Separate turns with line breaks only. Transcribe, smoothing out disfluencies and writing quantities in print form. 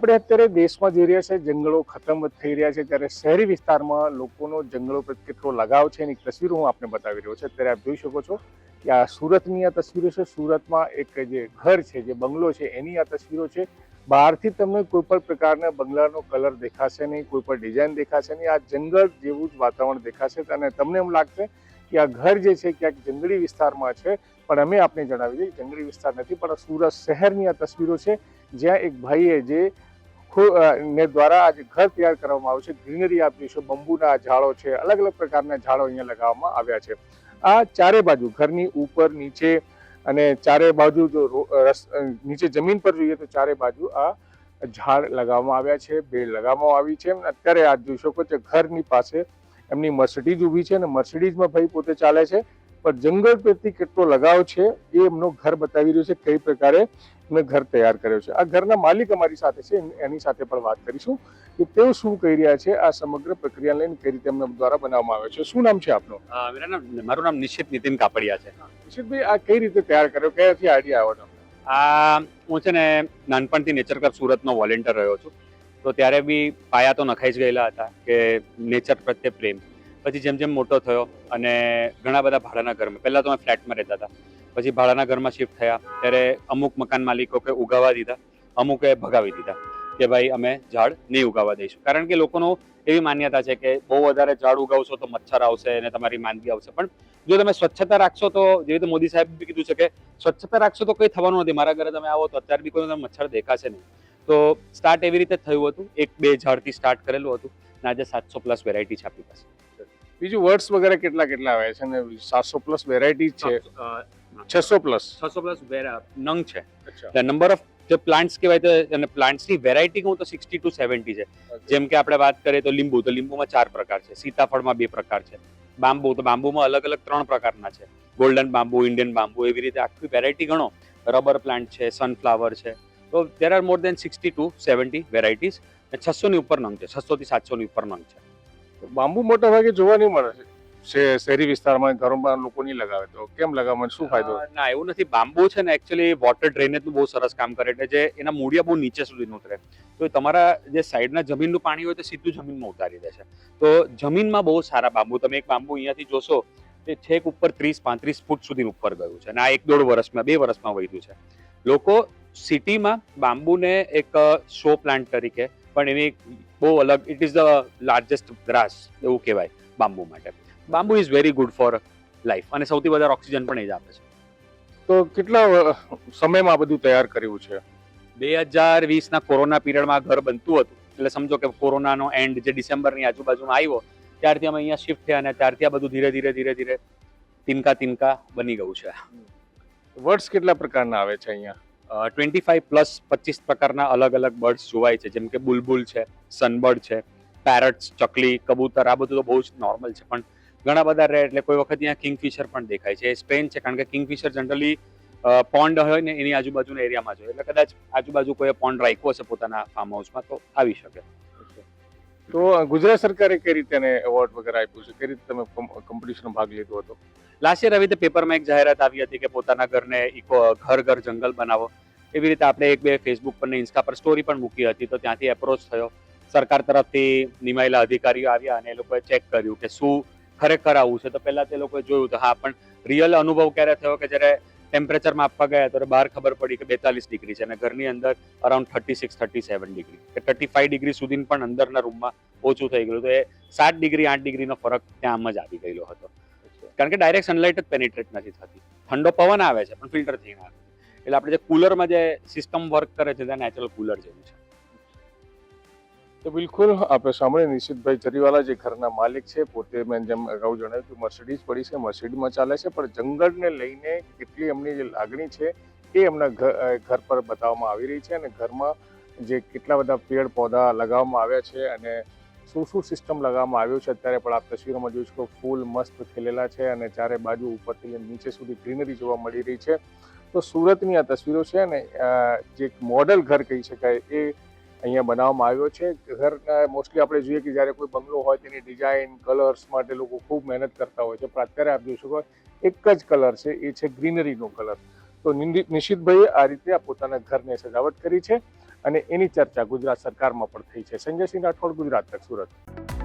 આપણે અત્યારે દેશમાં જોઈ રહ્યા છે જંગલો ખતમ થઈ રહ્યા છે, ત્યારે શહેરી વિસ્તારમાં લોકોનો જંગલો પ્રત્યે કેટલો લગાવ છે એની તસવીરો હું આપને બતાવી રહ્યો છું. અત્યારે આપ જોઈ શકો છો કે આ સુરતની આ તસવીરો છે. સુરતમાં એક જે ઘર છે, જે બંગલો છે, એની આ તસવીરો છે. બહારથી તમને કોઈ પણ પ્રકારના બંગલાનો કલર દેખાશે નહીં, કોઈ પણ ડિઝાઇન દેખાશે નહીં. આ જંગલ જેવું જ વાતાવરણ દેખાશે અને તમને એમ લાગશે કે આ ઘર જે છે ક્યાંક જંગલી વિસ્તારમાં છે, પણ અમે આપને જણાવી દઈએ જંગલી વિસ્તાર નથી, પણ સુરત શહેરની આ તસવીરો છે, જ્યાં એક ભાઈએ જે ને દ્વારા આજે ઘર તૈયાર કરવામાં આવ્યું છે. ગ્રીનરી આપ જોશો, બંબુના ઝાડો છે, અલગ અલગ પ્રકારના ઝાડો અહીંયા લગાવવામાં આવ્યા છે. આ ચારે બાજુ ઘરની ઉપર નીચે અને ચારે બાજુ જો નીચે જમીન પર જોઈએ તો ચારે બાજુ આ ઝાડ લગાવવામાં આવ્યા છે, બેડ લગાવવામાં આવી છે. અત્યારે આ જોઈ શકો છો ઘરની પાસે એમની મર્સિડીઝ ઊભી છે અને મર્સિડીઝમાં ભાઈ પોતે ચાલે છે, પણ જંગલ પ્રત્યે કેટલો લગાવ છે એ એમનો ઘર બતાવી રહ્યો છે, કઈ પ્રકારે એમણે ઘર તૈયાર કર્યો છે. આ ઘરના માલિક અમારી સાથે છે, એની સાથે પણ વાત કરીશું કે તેઓ શું કહી રહ્યા છે આ સમગ્ર પ્રક્રિયા લઈને, કઈ રીતે એમના દ્વારા બનાવવામાં આવે છે. શું નામ છે આપનું?
મારું નામ નિશ્ચિત નીતિન કાપડિયા છે.
નિશ્ચિતભાઈ, આ કઈ રીતે તૈયાર કર્યો, ક્યાંથી આઈડિયા આવ્યો તમને?
હું છે ને નાનપણથી નેચર ક્લબ સુરતનો વોલેન્ટિયર રહ્યો છું, તો ત્યારે બી પાયા તો નખાઈ જ ગયેલા હતા કે નેચર પ્રત્યે પ્રેમ. પછી જેમ જેમ મોટો થયો અને ઘણા બધા ભાડાના ઘરમાં, પહેલા તો અમે ફ્લેટમાં રહેતા હતા, પછી ભાડાના ઘરમાં શિફ્ટ થયા ત્યારે અમુક મકાન માલિકો કે ઉગાવવા દીધા, અમુકે ભગાવી દીધા કે ભાઈ અમે ઝાડ નહીં ઉગાવવા દઈશું. કારણ કે લોકોનો એવી માન્યતા છે કે બહુ વધારે ઝાડ ઉગાવશો તો મચ્છર આવશે અને તમારી માંદગી આવશે. પણ જો તમે સ્વચ્છતા રાખશો તો, જેવી રીતે મોદી સાહેબ બી કીધું છે કે સ્વચ્છતા રાખશો તો કંઈ થવાનું નથી. મારા ઘરે તમે આવો તો અત્યારે બી કોઈ મચ્છર દેખાશે નહીં. તો સ્ટાર્ટ એવી રીતે થયું હતું, 1-2 ઝાડથી સ્ટાર્ટ કરેલું હતું અને આજે 700+ વેરાયટી છે આપણી પાસે.
બીજું વર્ડ્સ વગેરે કેટલા આવે છે ને? 700+ વેરાયટી છે, 600+
નંગ છે. નંબર ઓફ જે પ્લાન્ટ્સ કહેવાય તો, અને પ્લાન્ટ્સની વેરાયટી કહું તો 60 to 70 છે. જેમ કે આપણે વાત કરીએ તો લીંબુ, તો લીંબુમાં 4 પ્રકાર છે, સીતાફળમાં 2 પ્રકાર છે, બાંબુ, તો બાંબુમાં અલગ અલગ 3 પ્રકારના છે, ગોલ્ડન બાંબુ, ઇન્ડિયન બાંબુ, એવી રીતે આખી વેરાયટી ગણો. રબર પ્લાન્ટ છે, સનફ્લાવર છે, તો there are more than 60 to 70 varieties. 600 ની ઉપર નંગ છે, 600 થી 700 ની ઉપર નંગ છે.
બાંબુ મોટા ભાગે જોવા નહીં મળે છે શહેરી વિસ્તારમાં, ઘરોમાં લોકો નહીં લગાવે, તો કેમ લગાવવાનો શું ફાયદો?
ના, એવું નથી. બાંબુ છે ને એકચ્યુઅલી વોટર ડ્રેનેજનું બહુ સરસ કામ કરે, એટલે જે એના મૂળિયા બહુ નીચે સુધી ઉતરે, તો તમારા જે સાઈડના જમીનનું પાણી હોય તો સીધું જમીનમાં ઉતારી દે છે. તો જમીનમાં બહુ સારા બાંબુ, તમે એક બાંબુ અહીંયાથી જોશો તે છેક ઉપર 30-35 ફૂટ સુધી ઉપર ગયું છે અને આ 1-1.5 વર્ષમાં 2 વર્ષમાં વધ્યું છે. લોકો સિટીમાં બાંબુને એક શો પ્લાન્ટ તરીકે, પણ એની બહુ અલગ, it is the largest grass એવું કહેવાય બાંબુ માટે. Bamboo is very good for life અને સૌથી વધારે ઓક્સિજન પણ એ જ આપે છે.
તો કેટલા સમયમાં આ બધું તૈયાર કર્યું છે?
2020ના કોરોના પીરિયડમાં ઘર બનતું હતું, એટલે સમજો કે કોરોનાનો એન્ડ જે ડિસેમ્બરની આજુબાજુમાં આવ્યો ત્યારથી અમે અહીંયા શિફ્ટ થયા અને ત્યારથી આ બધું ધીરે ધીરે તિનકા બની ગયું છે.
બર્ડ્સ કેટલા પ્રકારના આવે છે અહીંયા?
25+ પ્રકારના અલગ અલગ બર્ડ્સ જોવાય છે, જેમ કે બુલબુલ છે, સનબર્ડ છે, પેરટ્સ, ચકલી, કબૂતર, આ બધું તો બહુ જ નોર્મલ છે. પણ ઘણા બધા રહે, એટલે કોઈ વખત અહીંયા કિંગફિશર પણ દેખાય છે. એ સ્પેન છે, કારણ કે કિંગફિશર જનરલી પોન્ડ હોય ને એની આજુબાજુના એરિયામાં જોઈએ, એટલે કદાચ આજુબાજુ કોઈ પોન્ડ રાખ્યો હશે પોતાના ફાર્મ હાઉસમાં તો આવી શકે.
તો ગુજરાત સરકારે કઈ રીતે એવોર્ડ વગેરે આપ્યું છે? કઈ રીતે તમે કોમ્પિટિશનમાં ભાગ લીધો હતો?
લાસ્ટ યર આવી રીતે પેપરમાં એક જાહેરાત આવી હતી કે પોતાના ઘરને ઘર જંગલ બનાવો. એવી રીતે આપણે 1-2 ફેસબુક પર ને ઇન્સ્ટા પર સ્ટોરી પણ મૂકી હતી, તો ત્યાંથી એપ્રોચ થયો. સરકાર તરફથી નિમાયેલા અધિકારીઓ આવ્યા અને એ લોકોએ ચેક કર્યું કે શું ખરેખર આવું છે. તો પહેલા તે લોકોએ જોયું તો હા, પણ રિયલ અનુભવ ક્યારે થયો કે જ્યારે ટેમ્પરેચર માપવા ગયા તો બહાર ખબર પડી કે 42 ડિગ્રી છે અને ઘરની અંદર અરાઉન્ડ 36-37 ડિગ્રી કે 35 ડિગ્રી સુધી પણ અંદરના રૂમમાં ઓછું થઈ ગયું. તો એ 7 ડિગ્રી 8 ડિગ્રીનો ફરક ત્યાં આમ જ આવી ગયેલો હતો, કારણ કે ડાયરેક્ટ સનલાઇટ જ પેનિટ્રેટ નથી થતી. ઠંડો પવન આવે છે પણ ફિલ્ટર થઈને આવે, એટલે આપણે જે કુલરમાં જે સિસ્ટમ વર્ક કરે છે ત્યાં નેચરલ કુલર જેવું છે.
તો બિલકુલ આપણે સાંભળ્યું નિશ્ચિતભાઈ ચરીવાલા, જે ઘરના માલિક છે, પોતે મેં જેમ અગાઉ જણાવ્યું કે મર્સિડીઝ પડી છે, મર્સિડીઝમાં ચાલે છે, પણ જંગલને લઈને કેટલી એમની જે લાગણી છે એ એમના ઘર પર બતાવવામાં આવી રહી છે અને ઘરમાં જે કેટલા બધા પેડ પૌધા લગાવવામાં આવ્યા છે અને શું સિસ્ટમ લગાવવામાં આવ્યું છે. અત્યારે પણ આપ તસવીરોમાં જોઈ શકો, ફૂલ મસ્ત ખીલેલા છે અને ચારે બાજુ ઉપરથી લઈને નીચે સુધી ગ્રીનરી જોવા મળી રહી છે. તો સુરતની આ તસવીરો છે અને જે મોડલ ઘર કહી શકાય એ અહીંયા બનાવવામાં આવ્યો છે. ઘર મોસ્ટલી આપણે જોઈએ કે જ્યારે કોઈ બંગલો હોય તેની ડિઝાઇન, કલર્સ માટે લોકો ખૂબ મહેનત કરતા હોય છે, પણ અત્યારે આપ જોઈ શકો એક જ કલર છે, એ છે ગ્રીનરીનો કલર. તો નિશિતભાઈએ આ રીતે આ પોતાના ઘરને સજાવટ કરી છે અને એની ચર્ચા ગુજરાત સરકારમાં પણ થઈ છે. સંજયસિંહ રાઠોડ, ગુજરાત તક, સુરત.